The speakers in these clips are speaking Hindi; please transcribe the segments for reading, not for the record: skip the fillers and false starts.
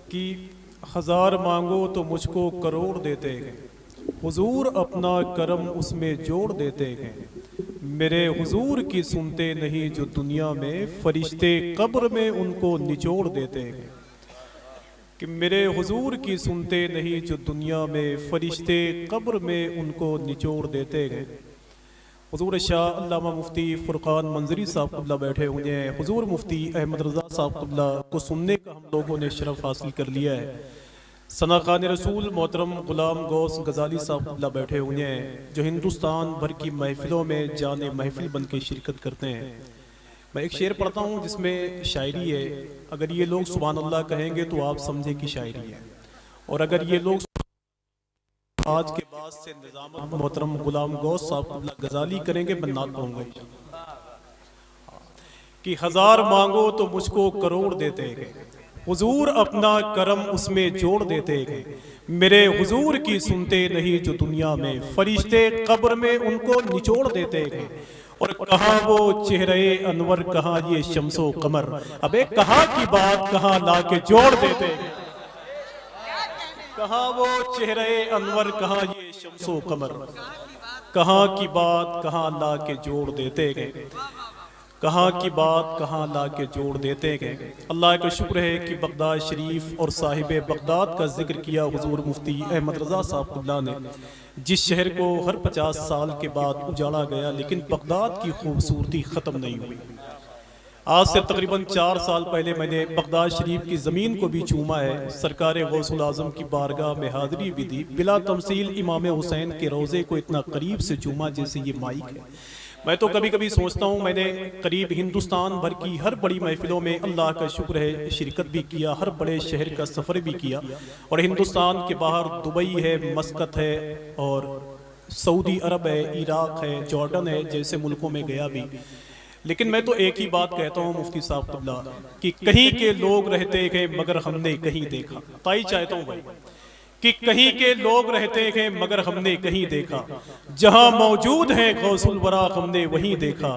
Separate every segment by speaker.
Speaker 1: कि हजार मांगो तो मुझको करोड़ देते हैं, हुजूर अपना करम उसमें जोड़ देते हैं। मेरे हुजूर की सुनते नहीं जो दुनिया में, फरिश्ते कब्र में उनको निचोड़ देते हैं। कि मेरे हुजूर की सुनते नहीं जो दुनिया में, फरिश्ते कब्र में उनको निचोड़ देते हैं। हुजूर शाह अल्लामा मुफ्ती फुरकान मंजरी साहब क़िबला बैठे हुए हैं। हुजूर मुफ्ती अहमद रज़ा साहब क़िबला को सुनने का हम लोगों ने शरफ हासिल कर लिया है। सना खान रसूल मोहतरम ग़ुलाम गौस गज़ाली साहब क़िबला बैठे हुए हैं, जो हिंदुस्तान भर की महफ़िलों में जाने महफ़िल बन के शिरकत करते हैं। मैं एक शेर पढ़ता हूँ जिसमें शायरी है। अगर ये लोग सुभान अल्लाह कहेंगे तो आप समझे कि शायरी है, और अगर ये लोग आज के बाद से निज़ामत मोहतरम ग़ुलाम गौस साहब गज़ाली करेंगे, मैं नात पढ़ूंगा कि हजार मांगो तो मुझको करोड़ देते हैं, हुजूर अपना करम उसमें जोड़ देते हैं। मेरे हुजूर की सुनते नहीं जो दुनिया में, फरिश्ते कब्र में उनको निचोड़ देते हैं। और कहाँ वो चेहरे अनवर, कहाँ ये शम्सो कमर, अबे कहाँ की बात कहाँ लाके जोड़ देते हैं। कहाँ वो चेहरे अनवर, कहाँ ये शम्सो कमर, कहाँ की बात कहाँ लाके जोड़ देते हैं। कहाँ की बात कहाँ ला के जोड़ देते गए। अल्लाह का शुक्र है कि बगदाद शरीफ और साहिब बगदाद का जिक्र किया हुजूर मुफ्ती अहमद रज़ा साहब क़िबला ने, जिस शहर को हर 50 साल के बाद उजाड़ा गया, लेकिन बगदाद की खूबसूरती ख़त्म नहीं हुई। आज से तकरीबन 4 साल पहले मैंने बगदाद शरीफ की ज़मीन को भी चूमा है। सरकार गौसुल आज़म की बारगाह में हाज़िरी भी दी। बिला तमसील इमाम हुसैन के रोज़े को इतना करीब से चूमा जैसे ये माइक है। मैं तो कभी कभी सोचता हूँ, मैंने करीब हिंदुस्तान भर की हर बड़ी महफिलों में अल्लाह का शुक्र है शिरकत भी किया, हर बड़े शहर का सफ़र भी किया, और हिंदुस्तान के बाहर दुबई है, मस्कत है, और सऊदी अरब है, इराक़ है, जॉर्डन है, जैसे मुल्कों में गया भी। लेकिन मैं तो एक ही बात कहता हूँ मुफ्ती साहब क़िबला, कि कहीं के लोग रहते हैं मगर हमने कहीं देखा। ताई चाहता हूँ भाई कि कहीं के लोग रहते हैं मगर हमने कहीं देखा, जहां मौजूद है गौसुल वरा हमने वहीं देखा।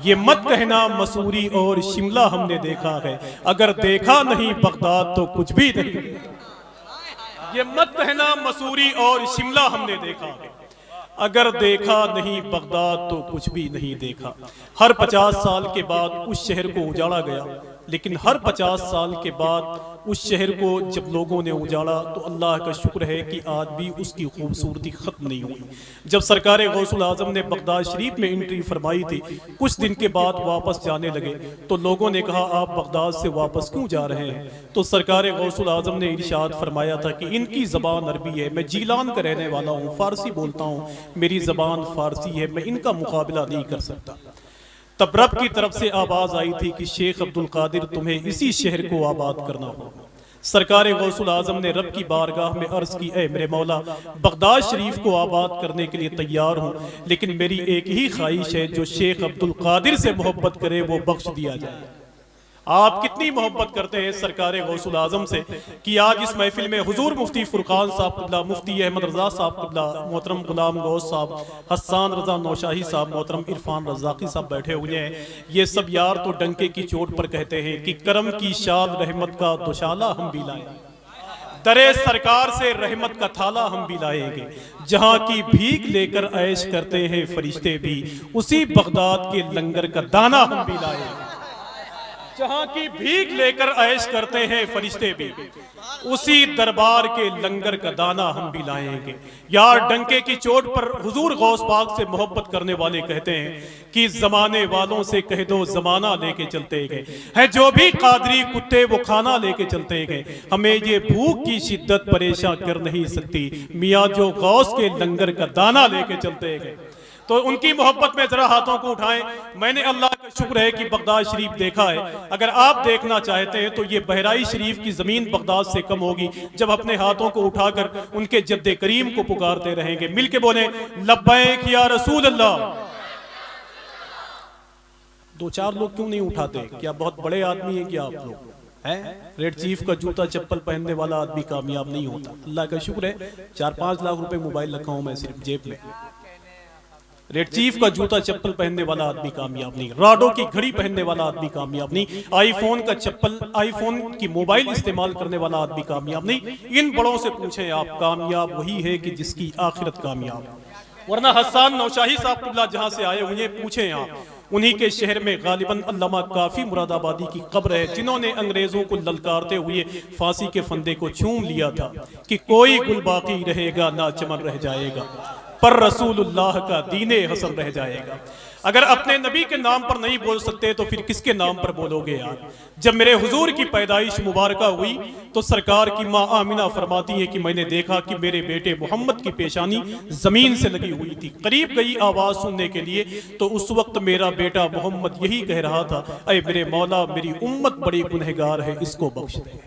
Speaker 1: ये मत कहना मसूरी और शिमला हमने देखा है, अगर देखा नहीं बगदाद तो कुछ भी नहीं। ये मत कहना मसूरी और शिमला हमने देखा है, अगर देखा नहीं बगदाद तो कुछ भी नहीं देखा। हर 50 साल के बाद उस शहर को उजाड़ा गया, लेकिन हर 50 साल के बाद उस शहर को जब लोगों ने उजाड़ा तो अल्लाह का शुक्र है कि आज भी उसकी खूबसूरती ख़त्म नहीं हुई। जब सरकार गौसुल आज़म ने बगदाद शरीफ में एंट्री फरमाई थी, कुछ दिन के बाद वापस जाने लगे तो लोगों ने कहा आप बगदाद से वापस क्यों जा रहे हैं? तो सरकार गौसुल आज़म ने इरशाद फरमाया था कि इनकी ज़बान अरबी है, मैं जीलान का रहने वाला हूँ, फ़ारसी बोलता हूँ, मेरी ज़बान फ़ारसी है, मैं इनका मुकाबला नहीं कर सकता। तब रब की तरफ से आवाज़ आई थी कि शेख अब्दुल कादिर तुम्हें इसी शहर को आबाद करना होगा। सरकार गौसुल आज़म ने रब की बारगाह में अर्ज़ की, ऐ मेरे मौला बगदाद शरीफ को आबाद करने के लिए तैयार हूँ, लेकिन मेरी एक ही ख्वाहिश है, जो शेख अब्दुल कादिर से मोहब्बत करे वो बख्श दिया जाए। आप कितनी मोहब्बत करते हैं सरकार गौसुल आज़म से कि आज इस महफिल में हुजूर मुफ्ती फुरकान साहब क़िबला, मुफ्ती अहमद रज़ा साहब क़िबला, मोहतरम ग़ुलाम गौस साहब, हस्सान रज़ा नौशाही साहब, मोहतरम इरफान रज़ाक़ी साहब बैठे हुए हैं। ये सब यार तो डंके की चोट पर कहते हैं कि करम की शाल रहमत का दुशाला हम भी लाए, दरे सरकार से रहमत का थाला हम भी लाएंगे। जहाँ की भीख लेकर ऐश करते हैं फरिश्ते भी, उसी बगदाद के लंगर का दाना हम भी लाएंगे। जहाँ की भीख लेकर ऐश करते हैं फरिश्ते भी, उसी दरबार के लंगर का दाना हम भी लाएंगे। यार डंके की चोट पर हुजूर गौस पाक से मोहब्बत करने वाले कहते हैं कि जमाने वालों से कह दो जमाना लेके चलते गए हैं, जो भी कादरी कुत्ते वो खाना लेके चलते गए। हमें ये भूख की शिद्दत परेशान कर नहीं सकती, मियाँ जो गौस के लंगर का दाना लेके चलते गए। तो उनकी मोहब्बत में जरा हाथों को उठाएं। मैंने अल्लाह का शुक्र है कि बगदाद शरीफ देखा है। अगर आप देखना चाहते हैं तो ये बहराई शरीफ की जमीन बगदाद से कम होगी जब अपने हाथों को उठाकर उनके जद्दे करीम को पुकारते रहेंगे। मिलके बोले लब्बैक या रसूल अल्लाह। 2-4 लोग क्यों नहीं उठाते? क्या बहुत बड़े आदमी हैं क्या आप लोग? हैं? रेड चीफ का जूता चप्पल पहनने वाला आदमी कामयाब नहीं होता। अल्लाह का शुक्र है 4-5 लाख रुपए मोबाइल रखा हूं मैं सिर्फ जेब में। रेड चीफ का जूता चप्पल पहनने वाला आदमी कामयाब नहीं, राडो की घड़ी पहनने वाला आदमी कामयाब नहीं, आईफोन का चप्पल, आईफोन की मोबाइल इस्तेमाल करने वाला आदमी कामयाब नहीं। इन बड़ों से पूछें आप, कामयाब वही है कि जिसकी आखिरत कामयाब। वरना हसन नौशाही साहब जहां से आए हुए पूछें आप, उन्हीं के शहर में गालिबन अल्लामा काफी मुरादाबादी की कब्र है, जिन्होंने अंग्रेजों को ललकारते हुए फांसी के फंदे को चूम लिया था कि कोई गुल बाकी रहेगा ना चमन रह जाएगा, पर रसूलुल्लाह का दीने हसन रह जाएगा। अगर अपने नबी के नाम पर नहीं बोल सकते तो फिर किसके नाम पर बोलोगे यार। जब मेरे हुजूर की पैदाइश मुबारक हुई तो सरकार की माँ आमिना फरमाती है कि मैंने देखा कि मेरे बेटे मोहम्मद की पेशानी जमीन से लगी हुई थी, करीब गई आवाज सुनने के लिए, तो उस वक्त मेरा बेटा मोहम्मद यही कह रहा था, अय मेरे मौला मेरी उम्मत बड़ी गुनहगार है, इसको बख्श दे।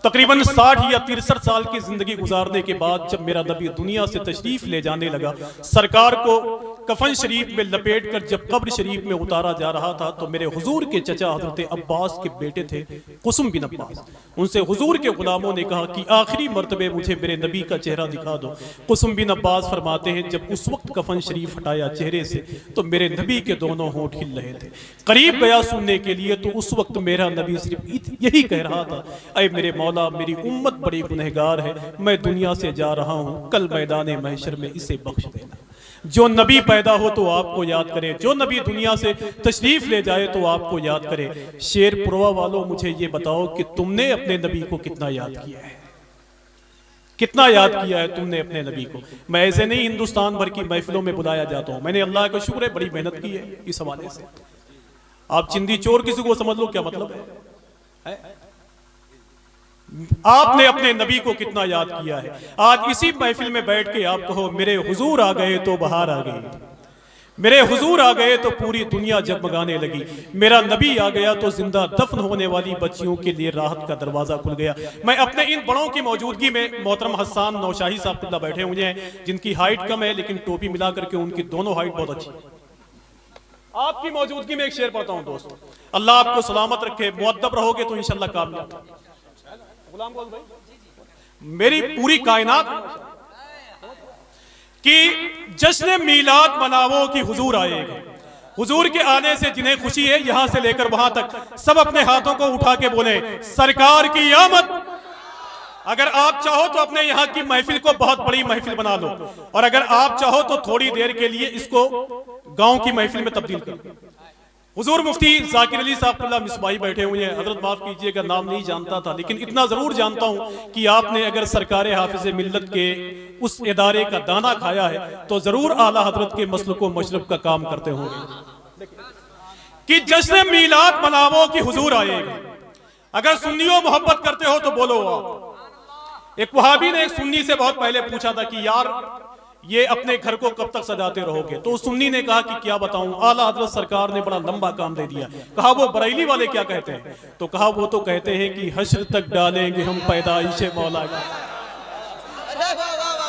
Speaker 1: तकरीबन 60 या 63 साल की जिंदगी गुजारने के बाद जब मेरा नबी दुनिया से तशरीफ ले जाने लगा, सरकार को कफन शरीफ में लपेट कर जब कब्र शरीफ में उतारा जा रहा था, तो मेरे हुजूर के चचा हजरत अब्बास के बेटे थे कुसुम बिन अब्बास, उनसे हुजूर के गुलामों ने कहा कि आखिरी मर्तबे मुझे मेरे नबी का चेहरा दिखा दो। कुसुम बिन अब्बास फरमाते हैं जब उस वक्त कफन शरीफ हटाया चेहरे से तो मेरे नबी के दोनों होंठ हिल रहे थे, करीब गया सुनने के लिए तो उस वक्त मेरा नबी सिर्फ यही कह रहा था, अय मेरे मौला मेरी उम्मत बड़ी गुनहगार है, मैं दुनिया से जा रहा हूं, कल मैदान महशर में इसे बख्श देना। जो नबी पैदा हो तो आपको याद करे, जो नबी दुनिया से तशरीफ ले जाए तो आपको याद करे। शेरपुरवा वालों मुझे ये बताओ कि तुमने अपने नबी को कितना याद किया है, कितना याद किया है तुमने अपने नबी को। मैं ऐसे नहीं हिंदुस्तान भर की महफिलों में बुलाया जाता हूं, मैंने अल्लाह का शुक्र है बड़ी मेहनत की है इस हवाले से। आप चिंदी चोर किसी को समझ लो, क्या मतलब है? आपने अपने नबी को कितना याद किया है। आज इसी महफिल में बैठ के आप कहो मेरे हुजूर आ गए तो बहार आ गई, मेरे हुजूर आ गए तो पूरी दुनिया जगमगाने लगी, मेरा नबी आ गया तो जिंदा दफन होने वाली बच्चियों के लिए राहत का दरवाजा खुल गया। मैं अपने इन बड़ों की मौजूदगी में, मोहतरम हसन नौशाही साहब बैठे हुए हैं जिनकी हाइट कम है लेकिन टोपी मिला करके उनकी दोनों हाइट बहुत अच्छी, आपकी मौजूदगी में एक शेर पढ़ता हूं दोस्तों, अल्लाह आपको सलामत रखे, मुअद्दब रहोगे तो इंशाल्लाह कामयाब। गुलाम बोल भाई, मेरी पूरी कायनात कि जश्न मीलाद मनावो कि हुजूर आएगा, हुजूर के आने से जिन्हें खुशी है यहां से लेकर वहां तक सब अपने हाथों को उठा के बोले सरकार की आमद। अगर आप चाहो तो अपने यहाँ की महफिल को बहुत बड़ी महफिल बना लो, और अगर आप चाहो तो थोड़ी देर के लिए इसको गांव की महफिल में तब्दील कर। हुजूर मुफ्ती जाकिर अली साहब मिसबाही बैठे हुए हैं, हजरत माफ कीजिएगा नाम नहीं जानता था लेकिन इतना जरूर जानता हूं कि आपने अगर सरकार हाफिज मिल्लत के उस इदारे का दाना खाया है तो जरूर आला हजरत के मसलक व मशरब का काम करते होंगे कि जश्न मीलाद मनावो कि हुजूर आएगा। अगर सुन्नियों मोहब्बत करते हो तो बोलो आप। एक वहाबी ने एक सुन्नी से बहुत पहले पूछा था कि यार ये अपने घर को कब तक सजाते रहोगे, तो सुन्नी ने कहा कि क्या बताऊं, आला हजरत सरकार ने बड़ा लंबा काम दे दिया। कहा वो बरेली वाले क्या कहते हैं, तो कहा वो तो कहते हैं कि हश्र तक डालेंगे हम पैदाइशे मौला का,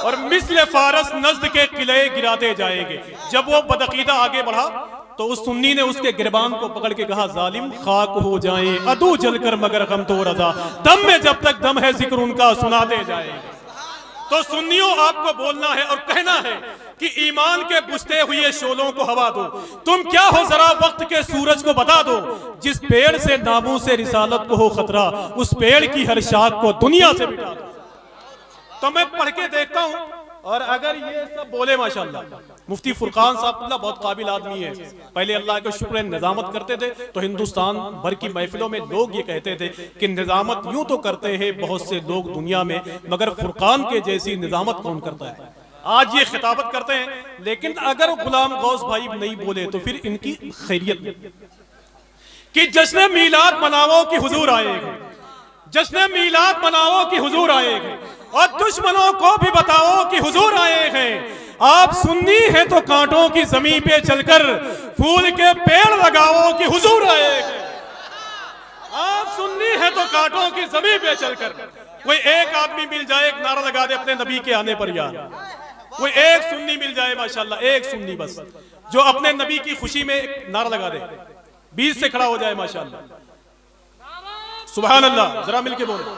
Speaker 1: और मिस्ल फारस नज्द के किले गिराते जाएंगे। जब वो बदअकीदा आगे बढ़ा तो उस सुन्नी ने उसके गिरबान को पकड़ के कहा जालिम खाक हो जाए अदू जलकर मगर हम तो रजा, दम में जब तक दम है जिक्र उनका सुनाते जाएंगे। तो सुन्नियों आपको बोलना है और कहना है कि ईमान के बुझते हुए शोलों को हवा दो, तुम क्या हो जरा वक्त के सूरज को बता दो, जिस पेड़ से नामों से रिसालत को हो खतरा उस पेड़ की हर शाख को दुनिया से मिटा दो। तो मैं पढ़ के देखता हूं और अगर ये सब बोले माशाल्लाह। मुफ्ती फुरकान साहब बहुत काबिल आदमी है, पहले अल्लाह का शुक्र है निजामत करते थे तो हिंदुस्तान भर की महफिलों में लोग ये कहते थे कि निजामत यूं तो करते हैं बहुत से लोग दुनिया में, मगर फुरकान के जैसी निजामत कौन करता है। आज ये खिताबत करते हैं लेकिन अगर गुलाम गौस भाई नहीं बोले तो फिर इनकी खैरियत कि जश्न मीलाद मनाओ कि हुजूर आएगा, जश्न मीलाद मनाओ कि हुजूर आएगा, और दुश्मनों को भी बताओ कि हुजूर आए हैं। आप सुन्नी है तो कांटों की जमीन पे चलकर फूल के पेड़ लगाओ कि हुजूर आएगा। आप सुन्नी है तो कांटों की जमीन पे चलकर, कोई एक आदमी मिल जाए एक नारा लगा दे अपने नबी के आने पर यार, कोई एक सुन्नी मिल जाए माशाल्लाह, एक सुन्नी बस जो अपने नबी की खुशी में एक नारा लगा दे, बीच से खड़ा हो जाए माशाल्लाह। सुभान अल्लाह, जरा मिलके बोलो।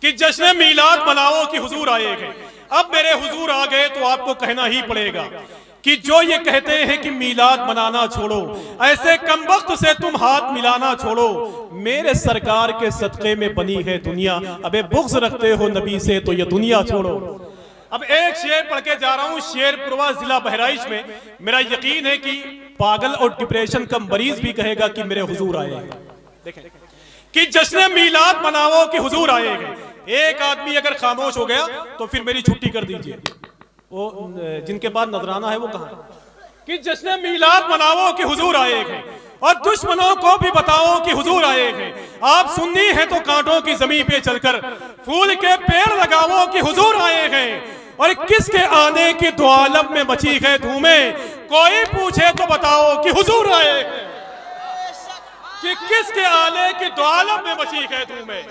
Speaker 1: कि जश्न मीलाद मनाओ कि हुजूर आएंगे। अब मेरे हुजूर आ गए तो आपको कहना ही पड़ेगा कि जो ये कहते हैं कि मीलाद मनाना छोड़ो, ऐसे कमबख्त से तुम हाथ मिलाना छोड़ो। मेरे सरकार के सदक़े में बनी है दुनिया, अबे बुग़्ज़ रखते हो नबी से तो ये दुनिया छोड़ो। अब एक शेर पढ़ के जा रहा हूं, शेरपुरवा जिला बहराइच में। मेरा यकीन है कि पागल और डिप्रेशन का मरीज भी कहेगा कि मेरे हुजूर आएंगे। देखें कि जश्न मीलाद मनाओ कि हुजूर आएंगे। एक आदमी अगर खामोश हो गया तो फिर मेरी छुट्टी कर दीजिए। वो जिनके पास नजराना है वो कहाँ? कि जश्न मीलाद मनाओ कि हुजूर आएंगे और दुश्मनों को भी बताओ कि हुजूर आएंगे। आप सुन्नी हैं तो कांटों की जमीन पे चलकर फूल के पेड़ लगाओ कि हुजूर आएंगे। और किसके आने की दो आलम में मची है धूमें, कोई पूछे तो बताओ कि हुजूर आएंगे। कि किसके आने की दो आलम में मची है धूमें,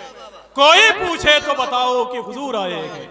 Speaker 1: कोई पूछे तो बताओ कि हुजूर आएंगे।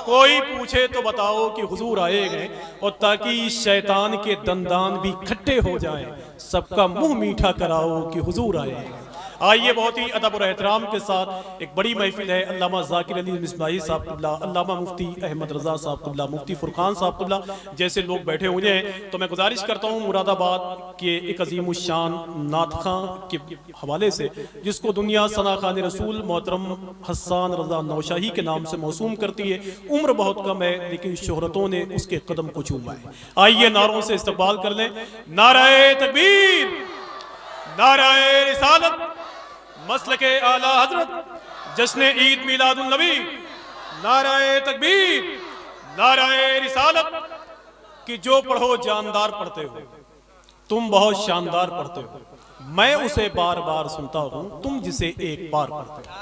Speaker 1: कोई पूछे तो बताओ कि हुजूर आएंगे। और ताकि शैतान के दंदान भी खट्टे हो जाएं, सबका मुंह मीठा कराओ कि हुजूर आएंगे। आइए बहुत ही अदब और एहतराम के साथ एक बड़ी महफिल है। अल्लामा ज़ाकिर अली मिसबाही साहब क़िबला, अल्लामा मुफ्ती अहमद रज़ा साहब क़िबला, मुफ्ती फ़ुरक़ान साहब क़िबला जैसे लोग बैठे हुए हैं। तो मैं गुजारिश करता हूँ मुरादाबाद के एक अज़ीमुश्शान नात ख़ां के हवाले से, जिसको दुनिया सना खान रसूल मोहतरम हसन रज़ा नौशाही के नाम से मौसूम करती है। उम्र बहुत कम है लेकिन शोहरतों ने उसके कदम को चूमा है। आइए नारों से इस्तक़बाल कर लें। नारे तकबीर, नारे रिसालत, मसलके आला हजरत, जश्न ईद मिलादुन नबी, नाराए तकबीर, नाराए रिसालत। कि जो पढ़ो जानदार पढ़ते हो, तुम बहुत शानदार पढ़ते हो। मैं उसे बार बार सुनता हूं, तुम जिसे एक बार पढ़ते हो।